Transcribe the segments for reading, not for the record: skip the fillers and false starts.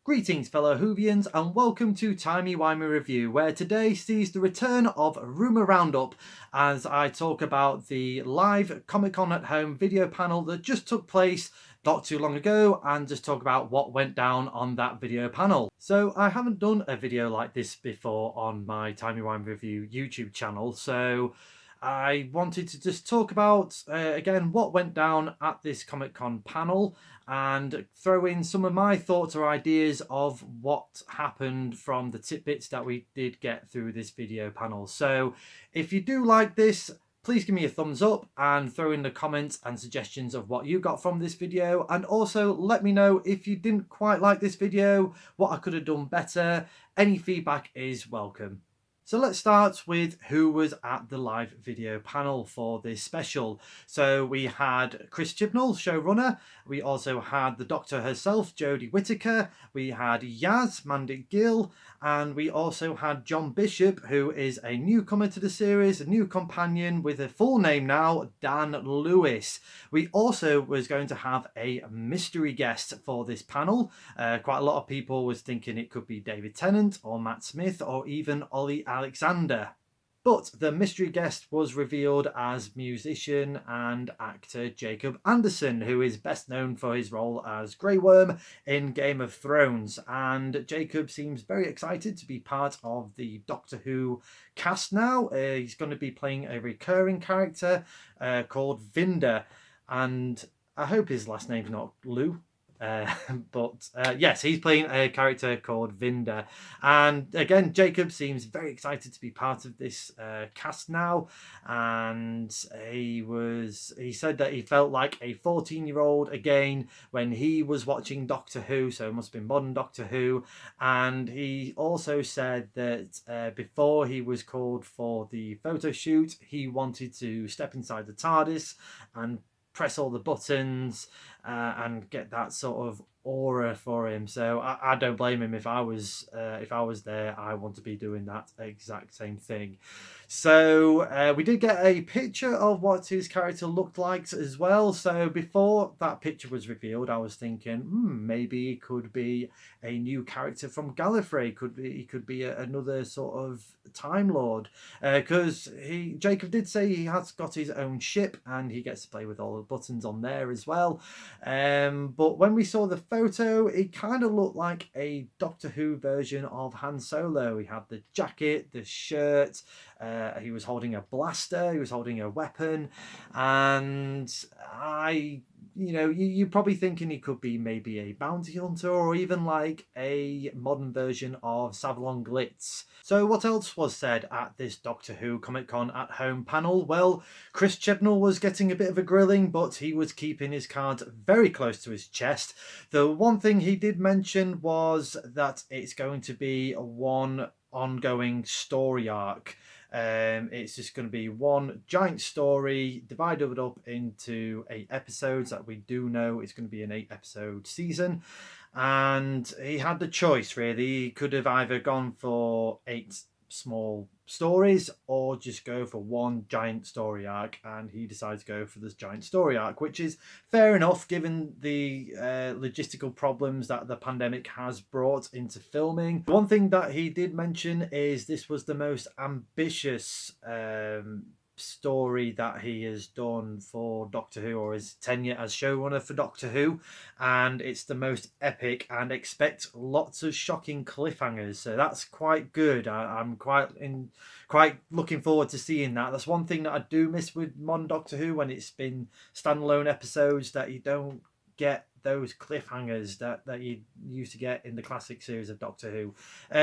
Greetings fellow Whovians and welcome to Timey Wimey Review, where today sees the return of Rumour Roundup as I talk about the live Comic-Con at Home video panel that just took place not too long ago and just talk about what went down on that video panel. So I haven't done a video like this before on my Timey Wimey Review YouTube channel, so I wanted to just talk about, again, what went down at this Comic-Con panel and throw in some of my thoughts or ideas of what happened from the tidbits that we did get through this video panel. So if you do like this, please give me a thumbs up and throw in the comments and suggestions of what you got from this video. And also let me know if you didn't quite like this video, what I could have done better. Any feedback is welcome. So let's start with who was at the live video panel for this special. So we had Chris Chibnall, showrunner. We also had the Doctor herself, Jodie Whittaker. We had Yaz, Mandy Gill. And we also had John Bishop, who is a newcomer to the series, a new companion with a full name now, Dan Lewis. We also was going to have a mystery guest for this panel. Quite a lot of people was thinking it could be David Tennant or Matt Smith or even Ollie Alexander. But the mystery guest was revealed as musician and actor Jacob Anderson, who is best known for his role as Grey Worm in Game of Thrones. And Jacob seems very excited to be part of the Doctor Who cast now. He's going to be playing a recurring character called Vinder. And I hope his last name's not Lou. But yes, he's playing a character called Vinder, and again Jacob seems very excited to be part of this cast now, and he said that he felt like a 14-year-old again when he was watching Doctor Who, so it must have been modern Doctor Who. And he also said that before he was called for the photo shoot, he wanted to step inside the TARDIS and press all the buttons and get that sort of aura for him. So I don't blame him. If I was there, I want to be doing that exact same thing. So we did get a picture of what his character looked like as well. So before that picture was revealed, I was thinking, maybe he could be a new character from Gallifrey. He could be another sort of Time Lord, because Jacob did say he has got his own ship and he gets to play with all the buttons on there as well. But when we saw the photo, it kind of looked like a Doctor Who version of Han Solo. He had the jacket, the shirt, he was holding a blaster, he was holding a weapon, and you're probably thinking he could be maybe a bounty hunter or even like a modern version of Savlon Glitz. So what else was said at this Doctor Who Comic-Con at Home panel? Well, Chris Chibnall was getting a bit of a grilling, but he was keeping his cards very close to his chest. The one thing he did mention was that it's going to be one ongoing story arc. It's just going to be one giant story divided up into 8 episodes that we do know it's going to be an 8-episode season. And he had the choice, really. He could have either gone for 8 small stories or just go for one giant story arc, and he decided to go for this giant story arc, which is fair enough given the logistical problems that the pandemic has brought into filming. One thing that he did mention is this was the most ambitious story that he has done for Doctor Who, or his tenure as showrunner for Doctor Who, and it's the most epic, and expect lots of shocking cliffhangers. So that's quite good. I'm quite looking forward to seeing that. That's one thing that I do miss with modern Doctor Who when it's been standalone episodes, that you don't get those cliffhangers that you used to get in the classic series of Doctor Who.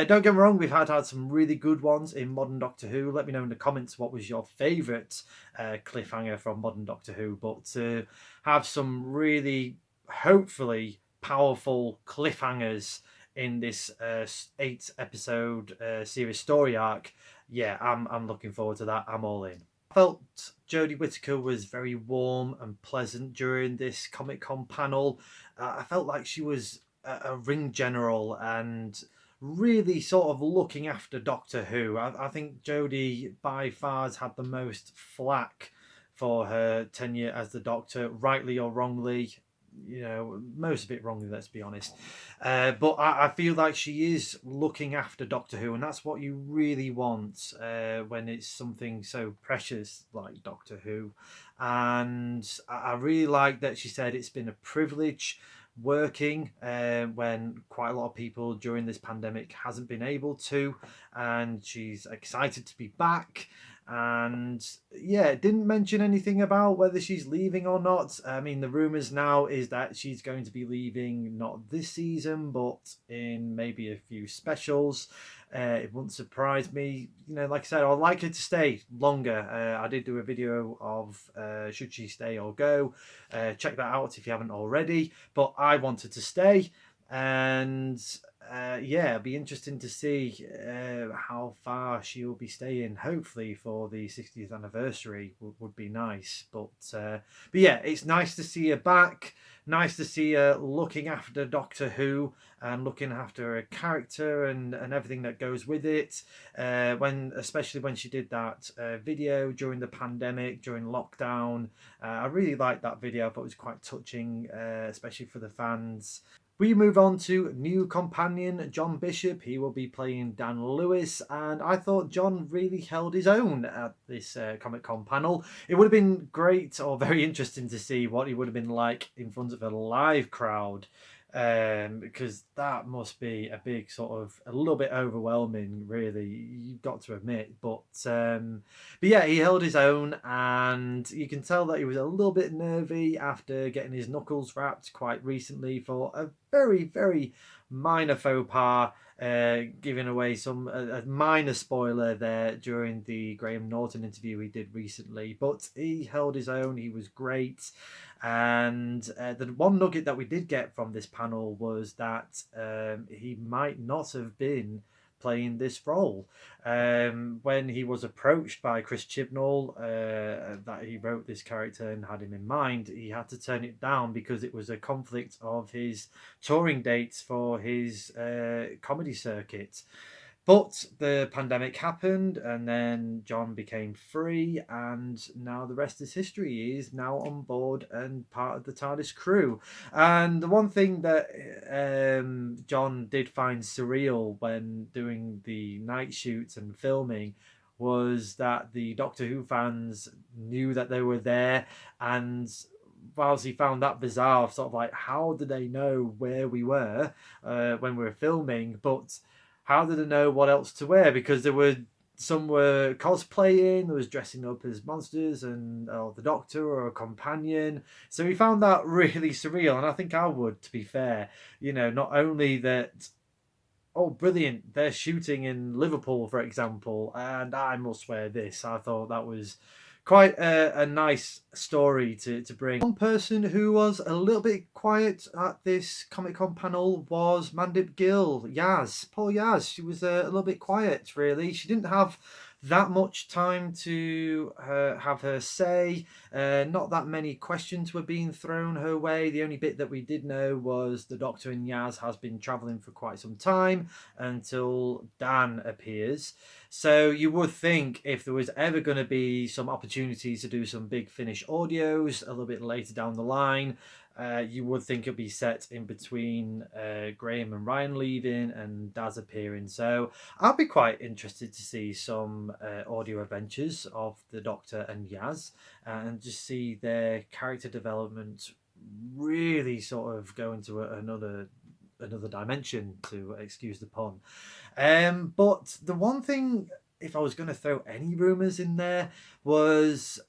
Don't get me wrong, we've had some really good ones in modern Doctor Who. Let me know in the comments what was your favourite cliffhanger from modern Doctor Who. But to have some really, hopefully, powerful cliffhangers in this 8-episode series story arc, yeah, I'm looking forward to that. I'm all in. I felt Jodie Whittaker was very warm and pleasant during this Comic-Con panel. I felt like she was a ring general and really sort of looking after Doctor Who. I think Jodie by far has had the most flack for her tenure as the Doctor, rightly or wrongly. most of it wrongly, let's be honest. But I feel like she is looking after Doctor Who, and that's what you really want when it's something so precious like Doctor Who. And I really like that she said it's been a privilege working when quite a lot of people during this pandemic hasn't been able to, and she's excited to be back. And yeah, it didn't mention anything about whether she's leaving or not. I mean, the rumors now is that she's going to be leaving not this season, but in maybe a few specials. It wouldn't surprise me. Like I said, I'd like her to stay longer. I did do a video of should she stay or go. Check that out if you haven't already. But I wanted to stay, and yeah, it'll be interesting to see how far she'll be staying. Hopefully for the 60th anniversary would be nice. But yeah, it's nice to see her back. Nice to see her looking after Doctor Who and looking after her character and everything that goes with it. Especially when she did that video during the pandemic, during lockdown. I really liked that video. I thought it was quite touching, especially for the fans. We move on to new companion John Bishop. He will be playing Dan Lewis, and I thought John really held his own at this Comic-Con panel. It would have been great or very interesting to see what he would have been like in front of a live crowd, because that must be a big a little bit overwhelming, really, you've got to admit. But yeah, he held his own, and you can tell that he was a little bit nervy after getting his knuckles wrapped quite recently for a very, very minor faux pas, giving away a minor spoiler there during the Graham Norton interview he did recently. But he held his own. He was great. And the one nugget that we did get from this panel was that he might not have been playing this role. When he was approached by Chris Chibnall, that he wrote this character and had him in mind, he had to turn it down because it was a conflict of his touring dates for his comedy circuit. But the pandemic happened, and then John became free, and now the rest is history. He is now on board and part of the TARDIS crew. And the one thing that John did find surreal when doing the night shoots and filming was that the Doctor Who fans knew that they were there, and whilst he found that bizarre, how did they know where we were when we were filming? But how did they know what else to wear? Because some were cosplaying, there was dressing up as monsters and the Doctor or a companion. So we found that really surreal, and I think I would, to be fair. Not only that, oh, brilliant, they're shooting in Liverpool, for example, and I must wear this. I thought that was quite a nice story to bring. One person who was a little bit quiet at this Comic-Con panel was Mandip Gill, Yaz. Poor Yaz, she was a little bit quiet, really. She didn't have that much time to have her say. Not that many questions were being thrown her way. The only bit that we did know was the Doctor and Yaz has been travelling for quite some time until Dan appears. So you would think if there was ever going to be some opportunities to do some big Finish audios a little bit later down the line, you would think it'd be set in between Graham and Ryan leaving and Daz appearing. So I'll be quite interested to see some audio adventures of the Doctor and Yaz and just see their character development really go into another dimension, to excuse the pun. But the one thing, if I was going to throw any rumours in there, was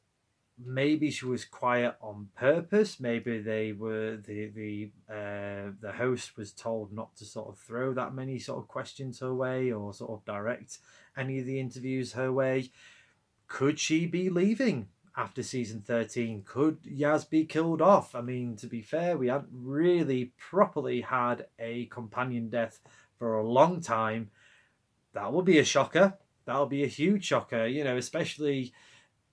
maybe she was quiet on purpose. Maybe the host was told not to throw that many questions her way or direct any of the interviews her way. Could she be leaving after season 13? Could Yaz be killed off? I mean, to be fair, we hadn't really properly had a companion death for a long time. That would be a shocker. That would be a huge shocker, especially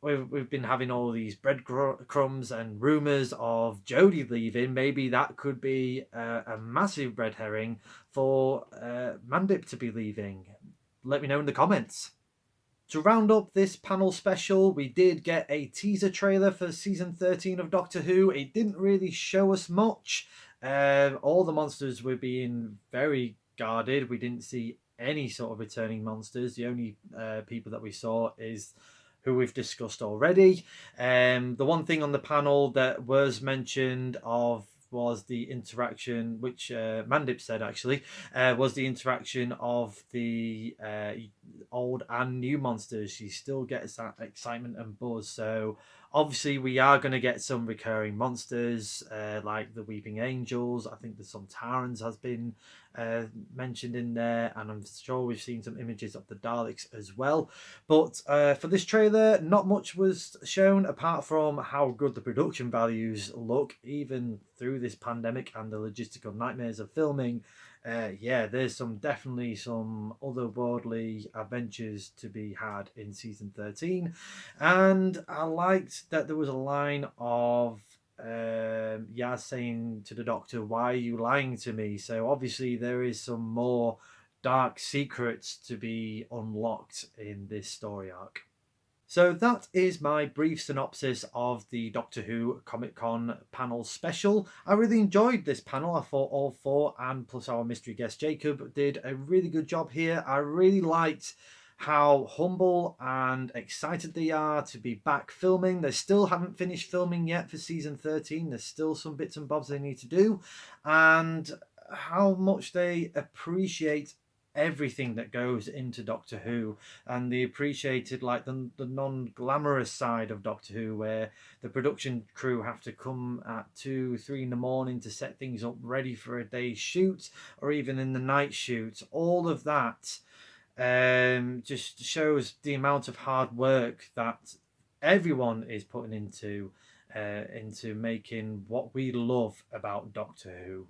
we've been having all these breadcrumbs and rumours of Jodie leaving. Maybe that could be a massive red herring for Mandip to be leaving. Let me know in the comments. To round up this panel special, we did get a teaser trailer for season 13 of Doctor Who. It didn't really show us much. All the monsters were being very guarded. We didn't see any sort of returning monsters. The only people that we saw is who we've discussed already. The one thing on the panel that was mentioned of was the interaction, which Mandip said actually, was the interaction of the old and new monsters. She still gets that excitement and buzz. So obviously we are going to get some recurring monsters like the Weeping Angels. I think there's some Tarans has been mentioned in there, and I'm sure we've seen some images of the Daleks as well. But for this trailer, not much was shown apart from how good the production values look, even through this pandemic and the logistical nightmares of filming. Yeah, there's definitely some otherworldly adventures to be had in season 13. And I liked that there was a line of Yaz saying to the Doctor, "Why are you lying to me?" So obviously there is some more dark secrets to be unlocked in this story arc. So that is my brief synopsis of the Doctor Who Comic Con panel special. I really enjoyed this panel. I thought all four and plus our mystery guest Jacob did a really good job here. I really liked how humble and excited they are to be back filming. They still haven't finished filming yet for season 13. There's still some bits and bobs they need to do. And how much they appreciate everything that goes into Doctor Who, and they appreciated like the non-glamorous side of Doctor Who, where the production crew have to come at 2-3 in the morning to set things up ready for a day's shoot, or even in the night shoot. All of that just shows the amount of hard work that everyone is putting into making what we love about Doctor Who.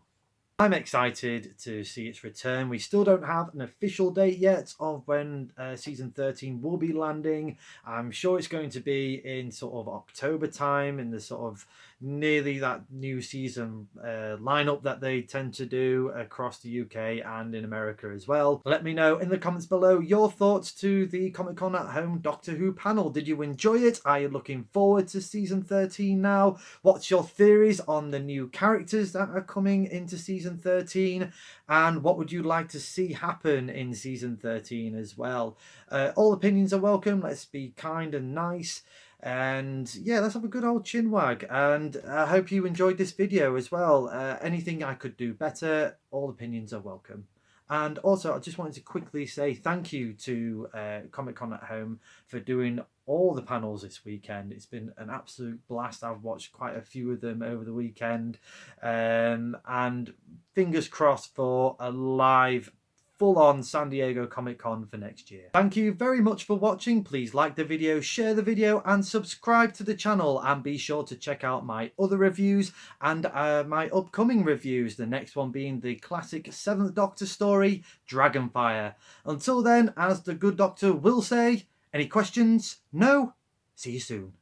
I'm excited to see its return. We still don't have an official date yet of when season 13 will be landing. I'm sure it's going to be in sort of October time, in the sort of nearly that new season lineup that they tend to do across the UK and in America as well. Let me know in the comments below your thoughts to the Comic Con at Home Doctor Who panel. Did you enjoy it? Are you looking forward to season 13 now? What's your theories on the new characters that are coming into season 13? And what would you like to see happen in season 13 as well? All opinions are welcome. Let's be kind and nice. And yeah, let's have a good old chinwag. And I hope you enjoyed this video as well. Anything I could do better, all opinions are welcome. And also, I just wanted to quickly say thank you to Comic Con at Home for doing all the panels this weekend. It's been an absolute blast. I've watched quite a few of them over the weekend. And fingers crossed for a live full-on San Diego Comic Con for next year. Thank you very much for watching. Please like the video, share the video, and subscribe to the channel. And be sure to check out my other reviews and my upcoming reviews. The next one being the classic 7th Doctor story, Dragonfire. Until then, as the good Doctor will say, any questions? No? See you soon.